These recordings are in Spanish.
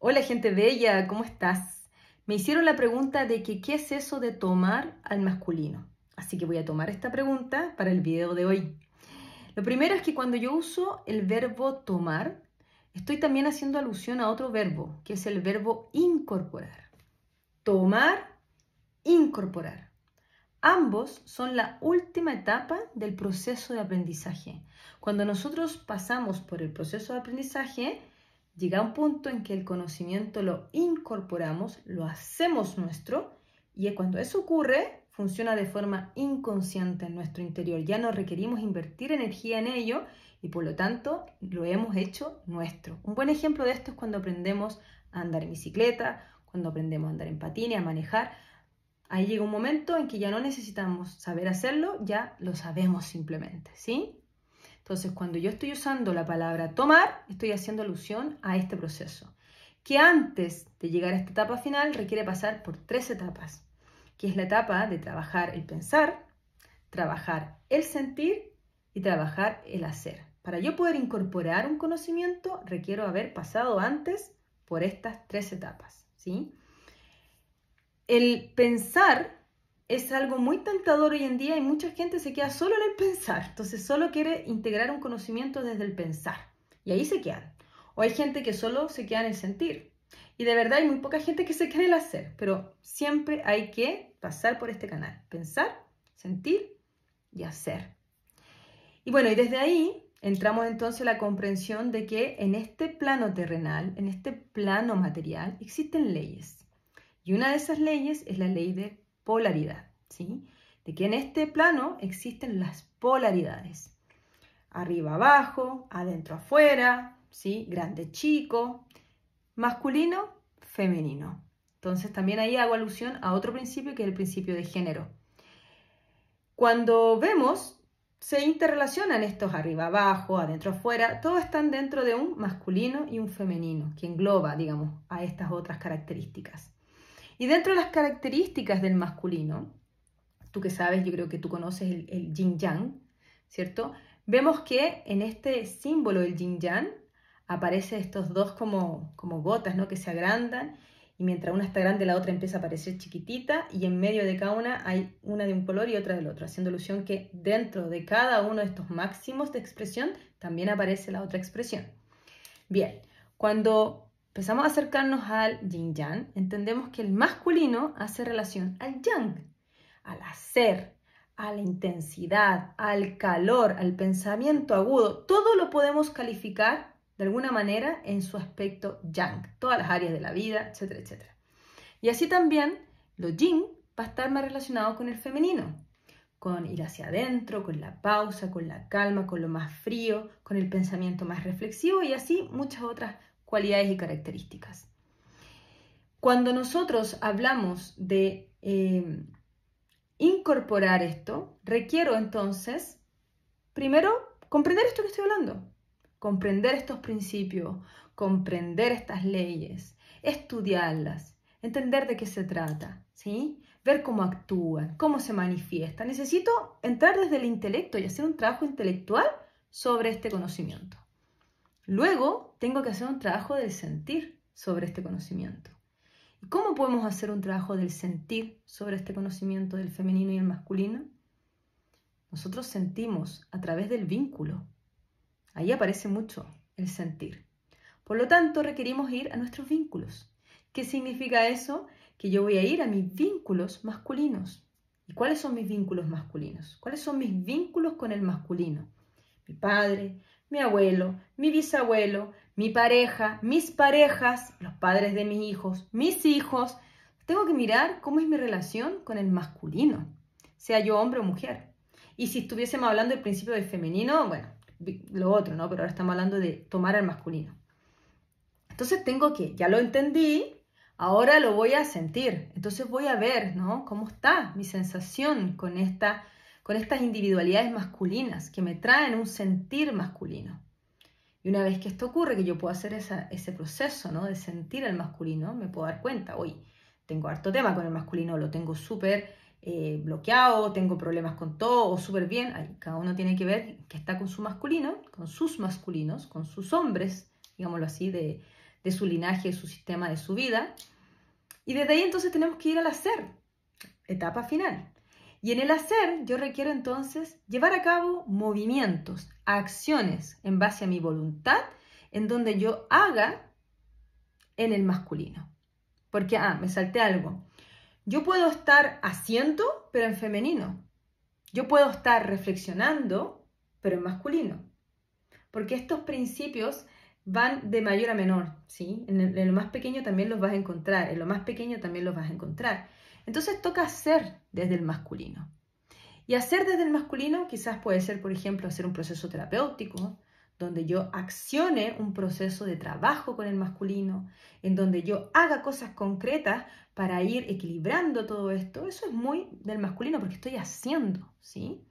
Hola gente bella, ¿cómo estás? Me hicieron la pregunta de que qué es eso de tomar al masculino. Así que voy a tomar esta pregunta para el video de hoy. Lo primero es que cuando yo uso el verbo tomar, estoy también haciendo alusión a otro verbo, que es el verbo incorporar. Tomar, incorporar. Ambos son la última etapa del proceso de aprendizaje. Cuando nosotros pasamos por el proceso de aprendizaje, llega un punto en que el conocimiento lo incorporamos, lo hacemos nuestro, y cuando eso ocurre, funciona de forma inconsciente en nuestro interior. Ya no requerimos invertir energía en ello y por lo tanto lo hemos hecho nuestro. Un buen ejemplo de esto es cuando aprendemos a andar en bicicleta, cuando aprendemos a andar en patines, a manejar. Ahí llega un momento en que ya no necesitamos saber hacerlo, ya lo sabemos simplemente, ¿sí? Entonces, cuando yo estoy usando la palabra tomar, estoy haciendo alusión a este proceso, que antes de llegar a esta etapa final requiere pasar por 3 etapas, que es la etapa de trabajar el pensar, trabajar el sentir y trabajar el hacer. Para yo poder incorporar un conocimiento, requiero haber pasado antes por estas 3 etapas, ¿sí? El pensar es algo muy tentador hoy en día y mucha gente se queda solo en el pensar. Entonces solo quiere integrar un conocimiento desde el pensar y ahí se quedan. O hay gente que solo se queda en el sentir. Y de verdad hay muy poca gente que se queda en el hacer, pero siempre hay que pasar por este canal. Pensar, sentir y hacer. Y bueno, y desde ahí entramos entonces a la comprensión de que en este plano terrenal, en este plano material, existen leyes. Y una de esas leyes es la ley de polaridad, ¿sí? De que en este plano existen las polaridades. Arriba, abajo, adentro, afuera, ¿sí? Grande, chico, masculino, femenino. Entonces también ahí hago alusión a otro principio que es el principio de género. Cuando vemos, se interrelacionan estos arriba, abajo, adentro, afuera, todos están dentro de un masculino y un femenino, que engloba, digamos, a estas otras características. Y dentro de las características del masculino, tú que sabes, yo creo que tú conoces el yin-yang, ¿cierto? Vemos que en este símbolo del yin-yang aparecen estos dos como gotas, ¿no? Que se agrandan y mientras una está grande la otra empieza a parecer chiquitita y en medio de cada una hay una de un color y otra del otro, haciendo alusión que dentro de cada uno de estos máximos de expresión también aparece la otra expresión. Bien, cuando empezamos a acercarnos al yin-yang, entendemos que el masculino hace relación al yang, al hacer, a la intensidad, al calor, al pensamiento agudo. Todo lo podemos calificar de alguna manera en su aspecto yang, todas las áreas de la vida, etcétera, etcétera. Y así también lo yin va a estar más relacionado con el femenino, con ir hacia adentro, con la pausa, con la calma, con lo más frío, con el pensamiento más reflexivo y así muchas otras cualidades y características. Cuando nosotros hablamos de incorporar esto, requiero entonces, primero, comprender esto que estoy hablando, comprender estos principios, comprender estas leyes, estudiarlas, entender de qué se trata, ¿sí? Ver cómo actúan, cómo se manifiestan. Necesito entrar desde el intelecto y hacer un trabajo intelectual sobre este conocimiento. Luego, tengo que hacer un trabajo del sentir sobre este conocimiento. ¿Y cómo podemos hacer un trabajo del sentir sobre este conocimiento del femenino y el masculino? Nosotros sentimos a través del vínculo. Ahí aparece mucho el sentir. Por lo tanto, requerimos ir a nuestros vínculos. ¿Qué significa eso? Que yo voy a ir a mis vínculos masculinos. ¿Y cuáles son mis vínculos masculinos? ¿Cuáles son mis vínculos con el masculino? Mi padre, mi abuelo, mi bisabuelo, mi pareja, mis parejas, los padres de mis hijos, mis hijos. Tengo que mirar cómo es mi relación con el masculino, sea yo hombre o mujer. Y si estuviésemos hablando del principio del femenino, bueno, lo otro, ¿no? Pero ahora estamos hablando de tomar al masculino. Entonces tengo que, ya lo entendí, ahora lo voy a sentir. Entonces voy a ver, ¿no? Cómo está mi sensación con estas individualidades masculinas que me traen un sentir masculino. Y una vez que esto ocurre, que yo puedo hacer ese proceso, ¿no? De sentir al masculino, me puedo dar cuenta, hoy tengo harto tema con el masculino, lo tengo súper bloqueado, tengo problemas con todo o súper bien. Ahí, cada uno tiene que ver que está con su masculino, con sus masculinos, con sus hombres, digámoslo así, de de su linaje, de su sistema, de su vida. Y desde ahí entonces tenemos que ir al hacer, etapa final. Y en el hacer yo requiero entonces llevar a cabo movimientos, acciones en base a mi voluntad, en donde yo haga en el masculino. Porque, me salté algo. Yo puedo estar haciendo, pero en femenino. Yo puedo estar reflexionando, pero en masculino. Porque estos principios van de mayor a menor, ¿sí? En lo más pequeño también los vas a encontrar, en lo más pequeño también los vas a encontrar. Entonces toca hacer desde el masculino. Y hacer desde el masculino quizás puede ser, por ejemplo, hacer un proceso terapéutico, donde yo accione un proceso de trabajo con el masculino, en donde yo haga cosas concretas para ir equilibrando todo esto. Eso es muy del masculino porque estoy haciendo, ¿sí?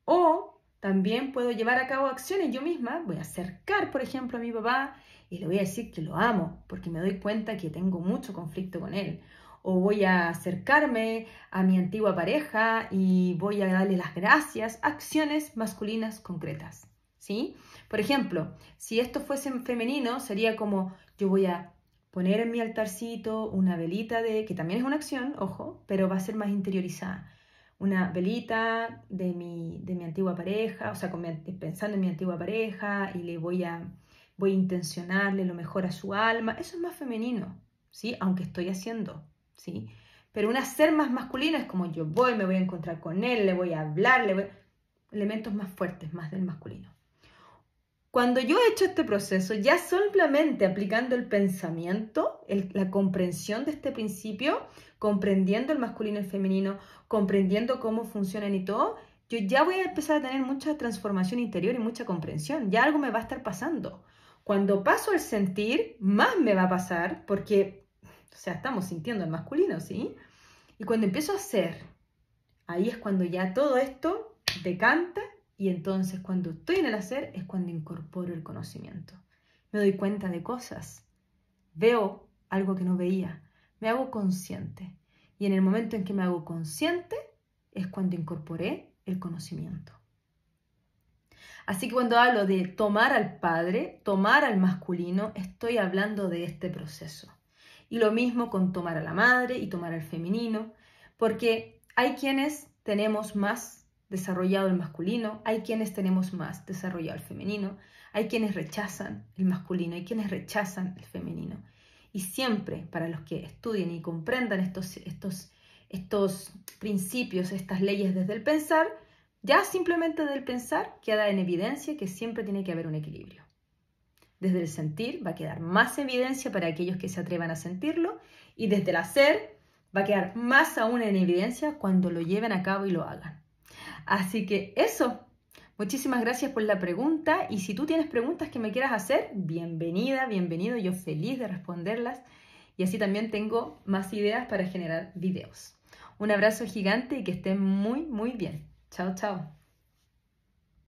O también puedo llevar a cabo acciones yo misma. Voy a acercar, por ejemplo, a mi papá y le voy a decir que lo amo porque me doy cuenta que tengo mucho conflicto con él. O voy a acercarme a mi antigua pareja y voy a darle las gracias. Acciones masculinas concretas, ¿sí? Por ejemplo, si esto fuese femenino, sería como yo voy a poner en mi altarcito una velita que también es una acción, ojo, pero va a ser más interiorizada. Una velita de mi antigua pareja, o sea, pensando en mi antigua pareja y voy a intencionarle lo mejor a su alma. Eso es más femenino, ¿sí? Aunque estoy haciendo, ¿sí? Pero un hacer más masculino es como yo me voy a encontrar con él, le voy a hablar, elementos más fuertes, más del masculino. Cuando yo he hecho este proceso, ya simplemente aplicando el pensamiento, la comprensión de este principio, comprendiendo el masculino y el femenino, comprendiendo cómo funcionan y todo, yo ya voy a empezar a tener mucha transformación interior y mucha comprensión. Ya algo me va a estar pasando. Cuando paso al sentir, más me va a pasar porque, estamos sintiendo el masculino, ¿sí? Y cuando empiezo a hacer, ahí es cuando ya todo esto decanta. Y entonces cuando estoy en el hacer es cuando incorporo el conocimiento. Me doy cuenta de cosas. Veo algo que no veía. Me hago consciente. Y en el momento en que me hago consciente es cuando incorporé el conocimiento. Así que cuando hablo de tomar al padre, tomar al masculino, estoy hablando de este proceso. Y lo mismo con tomar a la madre y tomar al femenino, porque hay quienes tenemos más desarrollado el masculino, hay quienes tenemos más desarrollado el femenino, hay quienes rechazan el masculino, hay quienes rechazan el femenino. Y siempre, para los que estudien y comprendan estos principios, estas leyes desde el pensar, ya simplemente del pensar queda en evidencia que siempre tiene que haber un equilibrio. Desde el sentir va a quedar más evidencia para aquellos que se atrevan a sentirlo, y desde el hacer va a quedar más aún en evidencia cuando lo lleven a cabo y lo hagan. Así que eso, muchísimas gracias por la pregunta, y si tú tienes preguntas que me quieras hacer, bienvenida, bienvenido, yo feliz de responderlas, y así también tengo más ideas para generar videos. Un abrazo gigante y que estén muy, muy bien. Chao, chao.